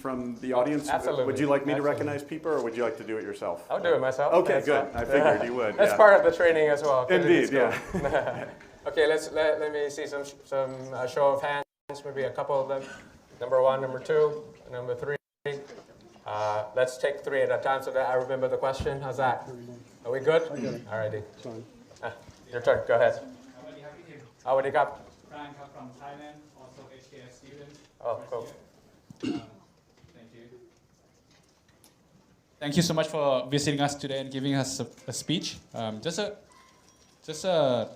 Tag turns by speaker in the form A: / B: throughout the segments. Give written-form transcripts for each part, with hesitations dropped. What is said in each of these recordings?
A: from the audience?
B: Absolutely.
A: Would you like me to recognize people, or would you like to do it yourself?
B: I'll do it myself.
A: Okay, good. I figured you would.
B: That's part of the training as well.
A: Indeed, yeah.
B: Okay, let me see some show of hands. Maybe a couple of them. Number 1, number 2, number 3. Let's take 3 at a time so that I remember the question. How's that? Are we good? Alrighty. Your turn. Go ahead. Awadi Kap.
C: Frank from Thailand, also HKS student.
B: Oh, cool.
C: Thank you. Thank you so much for visiting us today and giving us a speech. Just a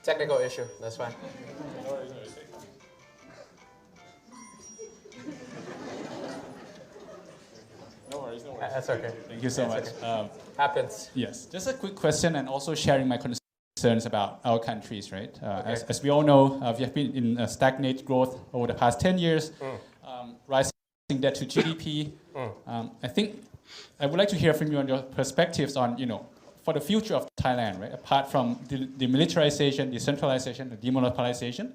B: Technical issue. That's fine.
C: No worries.
B: That's okay.
C: Thank you so much.
B: Okay. Happens.
C: Yes, just a quick question and also sharing my concerns about our countries, right? As we all know, we have been in a stagnant growth over the past 10 years, rising debt to GDP. I think I would like to hear from you on your perspectives on, for the future of Thailand, right? Apart from the demilitarization, decentralization, the demonopolization,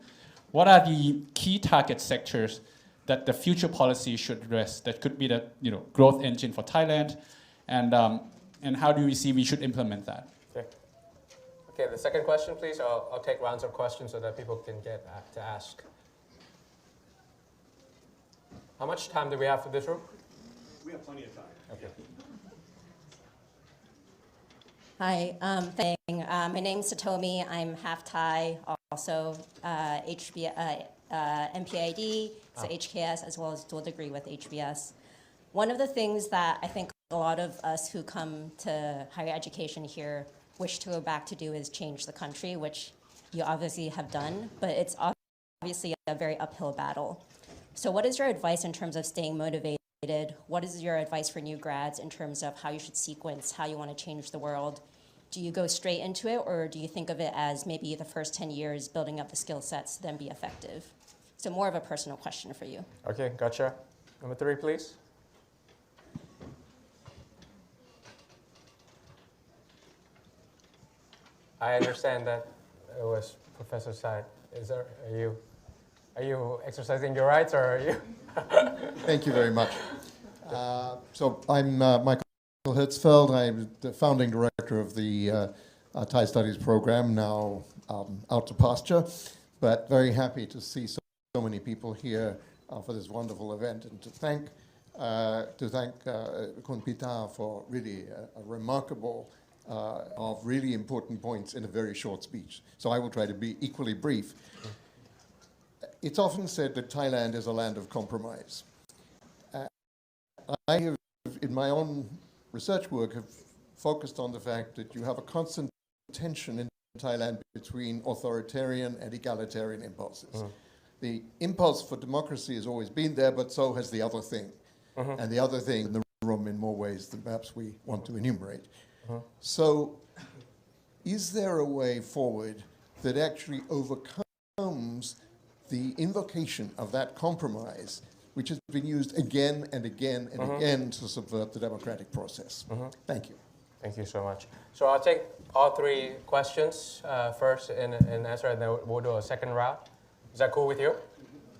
C: what are the key target sectors that the future policy should address that could be the growth engine for Thailand, and how do we see we should implement that?
B: Okay, the second question, please. I'll take rounds of questions so that people can get to ask. How much time do we have for this room?
A: We have plenty of time.
B: Okay.
D: Hi, my name's Satomi. I'm half Thai, also MPID, so HKS, as well as dual degree with HBS. One of the things that I think a lot of us who come to higher education here wish to go back to do is change the country, which you obviously have done, but it's obviously a very uphill battle. So what is your advice in terms of staying motivated? What is your advice for new grads in terms of how you should sequence, how you want to change the world? Do you go straight into it, or do you think of it as maybe the first 10 years building up the skill sets to then be effective? So more of a personal question for you.
B: Okay, gotcha. Number 3, please. I understand that it was Professor Said. Are you exercising your rights, or are you?
E: Thank you very much. So I'm Michael Hertzfeld. I'm the founding director of the Thai Studies program, now out to pasture, but very happy to see so many people here for this wonderful event, and to thank Kun Pita for really a remarkable of really important points in a very short speech. So I will try to be equally brief. It's often said that Thailand is a land of compromise. I have, in my own research work, have focused on the fact that you have a constant tension in Thailand between authoritarian and egalitarian impulses. The impulse for democracy has always been there, but so has the other thing. And the other thing in the room in more ways than perhaps we want to enumerate. So is there a way forward that actually overcomes the invocation of that compromise, which has been used again and again and again to subvert the democratic process? Thank you.
B: Thank you so much. So I'll take all 3 questions first in answer, and then we'll do a second round. Is that cool with you?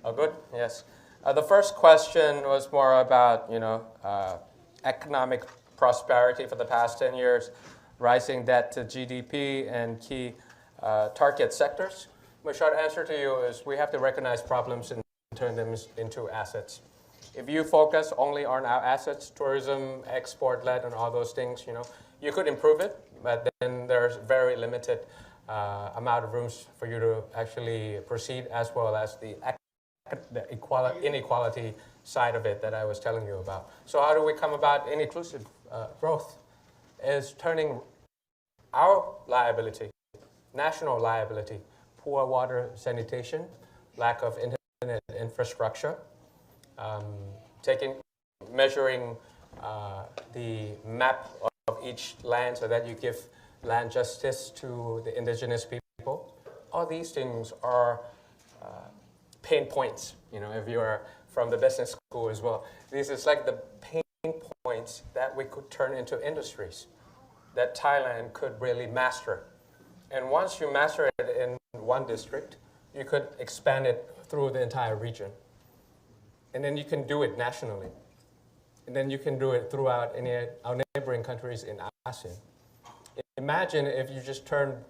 B: Oh, good? Yes. The first question was more about, economic prosperity for the past 10 years, rising debt to GDP, and key target sectors. My short answer to you is we have to recognize problems and turn them into assets. If you focus only on our assets, tourism, export-led, and all those things, you could improve it, but then there's very limited amount of rooms for you to actually proceed, as well as the inequality side of it that I was telling you about. So how do we come about inclusive growth? Is turning our liability, national liability, poor water sanitation, lack of internet infrastructure, measuring the map of each land so that you give land justice to the indigenous people. All these things are pain points, if you are from the business school as well. This is like the pain points that we could turn into industries that Thailand could really master. And once you master it in one district, you could expand it through the entire region. And then you can do it nationally. And then you can do it throughout our neighboring countries in ASEAN. Imagine if you just turn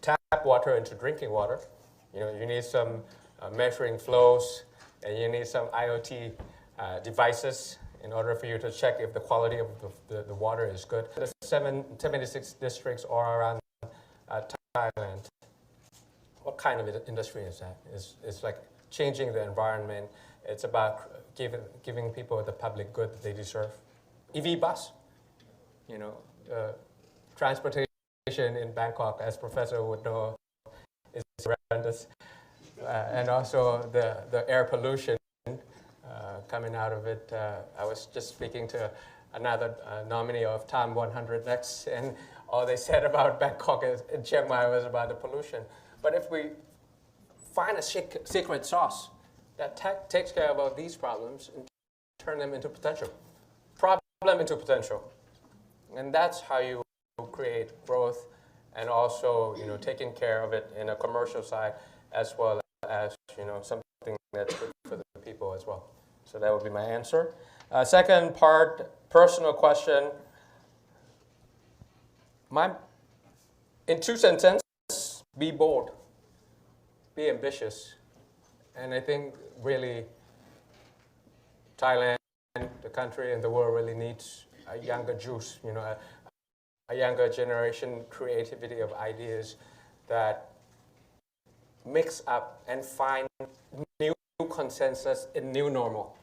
B: tap water into drinking water. You need some measuring flows, and you need some IoT devices in order for you to check if the quality of the water is good. The 76 districts all around Thailand. What kind of industry is that? It's like changing the environment. It's about giving people the public good that they deserve. EV bus, transportation in Bangkok, as Professor would know, is horrendous. And also the air pollution coming out of it. I was just speaking to another nominee of Time 100 Next, and all they said about Bangkok and Chiang Mai was about the pollution. But if we find a secret sauce that takes care of all these problems and turn them into potential, problem into potential, and that's how you create growth, and also taking care of it in a commercial side as well as something that's good for the people as well. So that would be my answer. Second part, personal question. In 2 sentences, be bold, be ambitious, and I think really Thailand, the country, and the world really needs a younger juice, a younger generation creativity of ideas that mix up and find new consensus in new normal.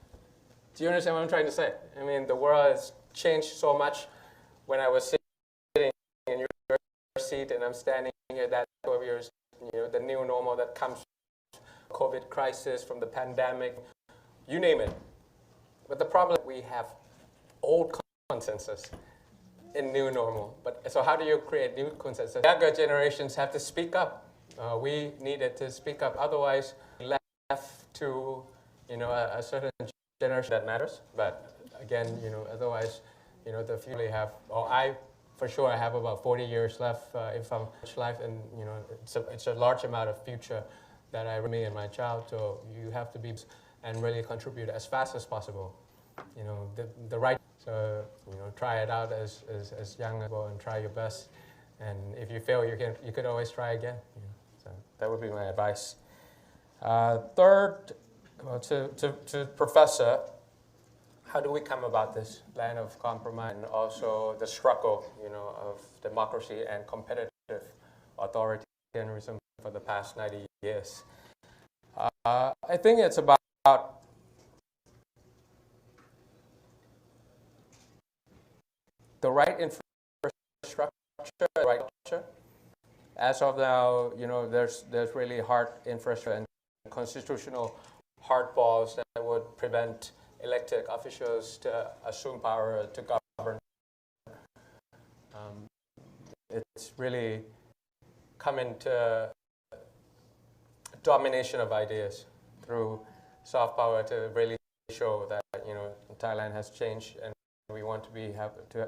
B: Do you understand what I'm trying to say? I mean, the world has changed so much. When I was sitting in your seat and I'm standing here, that 12 years, the new normal that comes from the COVID crisis, from the pandemic, you name it. But the problem is we have old consensus in new normal. So how do you create new consensus? Younger generations have to speak up. We needed to speak up. Otherwise, left to a certain generation that matters. But again, otherwise, the future have. I for sure have about 40 years left if I'm life, and it's a large amount of future that I remain in my child. So you have to be and really contribute as fast as possible. The right. So try it out as young as well, and try your best. And if you fail, you could always try again. So that would be my advice. Third, to Professor, how do we come about this land of compromise and also the struggle, of democracy and competitive authoritarianism for the past 90 years? I think it's about the right infrastructure, the right culture. As of now, there's really hard infrastructure and constitutional hardballs that would prevent elected officials to assume power to govern. It's really coming to domination of ideas through soft power to really show that Thailand has changed, and we want to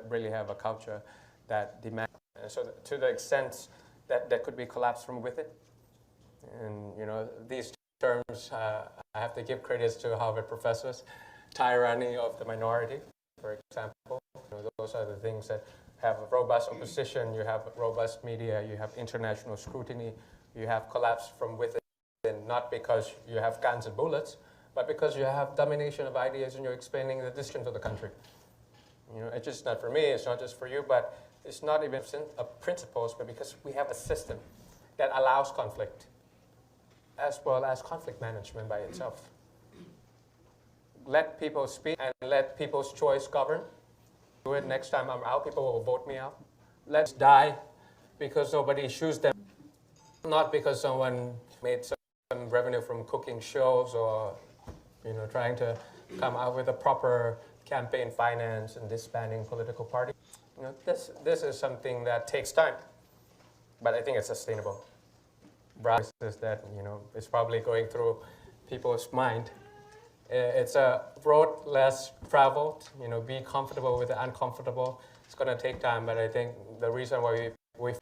B: really have a culture that demands. And so to the extent that could be collapsed from within. And these terms, I have to give credits to Harvard professors. Tyranny of the minority, for example. Those are the things that have a robust opposition, you have robust media, you have international scrutiny, you have collapse from within, not because you have guns and bullets, but because you have domination of ideas and you're expanding the decisions of the country. It's just not for me, it's not just for you, but it's not even principles, but because we have a system that allows conflict, as well as conflict management by itself. Let people speak and let people's choice govern. Do it next time I'm out, people will vote me out. Let's die because nobody chooses them, not because someone made some revenue from cooking shows or trying to come out with a proper campaign finance and disbanding political party. This is something that takes time, but I think it's sustainable. Is that it's probably going through people's mind. It's a road less traveled. Be comfortable with the uncomfortable. It's going to take time, but I think the reason why we